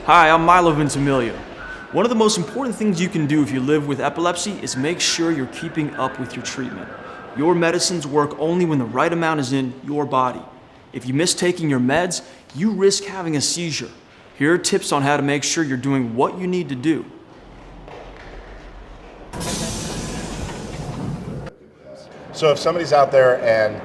Hi, I'm Milo Ventimiglia. One of the most important things you can do if you live with epilepsy is make sure you're keeping up with your treatment. Your medicines work only when the right amount is in your body. If you miss taking your meds, you risk having a seizure. Here are tips on how to make sure you're doing what you need to do. So if somebody's out there and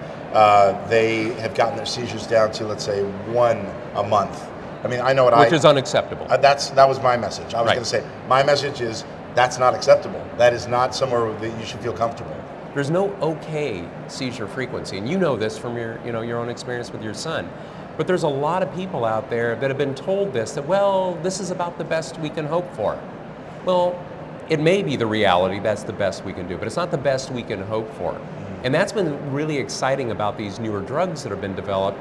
they have gotten their seizures down to, let's say, 1 a month. I mean, I know what Which is unacceptable. That was my message. I was Right. going to say, my message is that's not acceptable. That is not somewhere that you should feel comfortable. There's no okay seizure frequency, and you know this from your own experience with your son. But there's a lot of people out there that have been told that, well, this is about the best we can hope for. Well, it may be the reality, that's the best we can do, but it's not the best we can hope for. And that's been really exciting about these newer drugs that have been developed,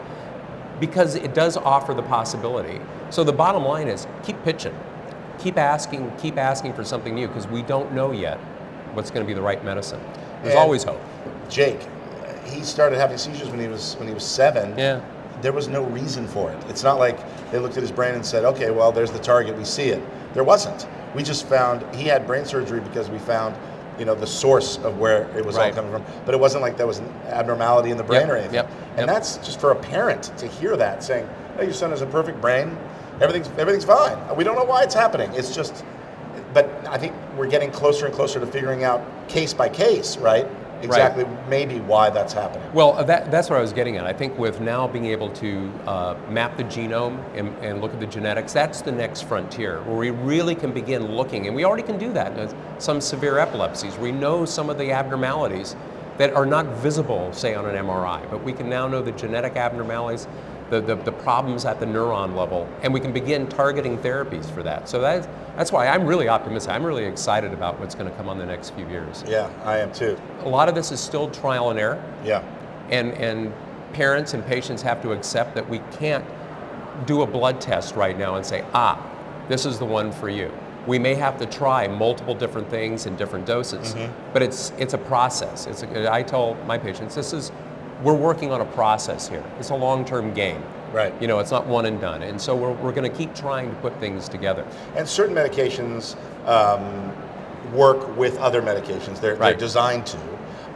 because it does offer the possibility. So the bottom line is keep pitching, keep asking for something new, because we don't know yet what's going to be the right medicine. There's always hope. Jake, he started having seizures when he was 7. Yeah. There was no reason for it. It's not like they looked at his brain and said, okay, well, there's the target, we see it. There wasn't. We just found he had brain surgery because we found the source of where it was all coming from. But it wasn't like there was an abnormality in the brain or anything. And that's just for a parent to hear that, saying, hey, your son has a perfect brain, everything's fine. We don't know why it's happening. It's just, but I think we're getting closer and closer to figuring out case by case, right? Exactly, maybe why that's happening. Well, that's what I was getting at. I think with now being able to map the genome and look at the genetics, that's the next frontier, where we really can begin looking, and we already can do that in some severe epilepsies. We know some of the abnormalities that are not visible, say, on an MRI, but we can now know the genetic abnormalities, the problems at the neuron level, and we can begin targeting therapies for that. So that's why I'm really optimistic. I'm really excited about what's going to come on the next few years. Yeah, I am too. A lot of this is still trial and error. Yeah. And parents and patients have to accept that we can't do a blood test right now and say, this is the one for you. We may have to try multiple different things in different doses, but it's a process. I tell my patients, we're working on a process here. It's a long-term game. Right. It's not one and done. And so we're going to keep trying to put things together. And certain medications work with other medications. They're designed to.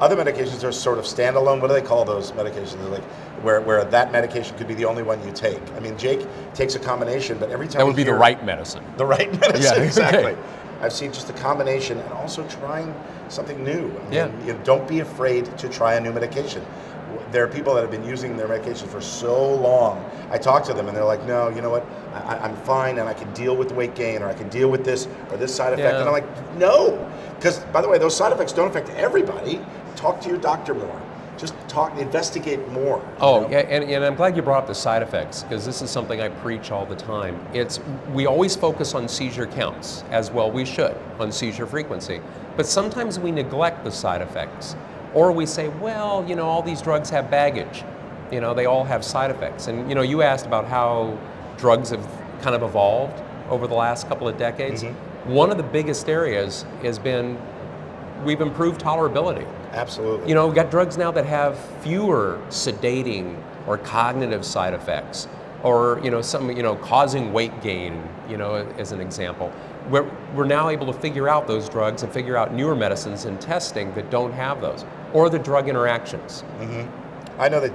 Other medications are sort of standalone. What do they call those medications? They're like where that medication could be the only one you take. I mean, Jake takes a combination, but every time that would be the right medicine. The right medicine, yeah, exactly. Okay. I've seen just a combination, and also trying something new. I mean, don't be afraid to try a new medication. There are people that have been using their medication for so long. I talk to them and they're like, no, you know what? I'm fine and I can deal with weight gain, or I can deal with this or this side effect. And I'm like, no. Because, by the way, those side effects don't affect everybody. Talk to your doctor more. Just investigate more. Yeah, and I'm glad you brought up the side effects, because this is something I preach all the time. We always focus on seizure counts, as well we should, on seizure frequency. But sometimes we neglect the side effects. Or we say, well, all these drugs have baggage. They all have side effects. And, you asked about how drugs have kind of evolved over the last couple of decades. One of the biggest areas has been we've improved tolerability. Absolutely. We've got drugs now that have fewer sedating or cognitive side effects, or, causing weight gain, as an example. We're now able to figure out those drugs and figure out newer medicines in testing that don't have those, or the drug interactions. I know that,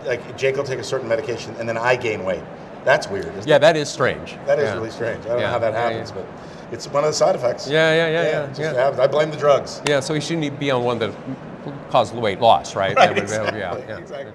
like, Jake will take a certain medication and then I gain weight. That's weird, isn't it? That is strange. That is really strange. I don't know how that happens, but it's one of the side effects. Yeah. It just happens. I blame the drugs. Yeah, so you shouldn't be on one that causes weight loss, right? Right, exactly. Okay.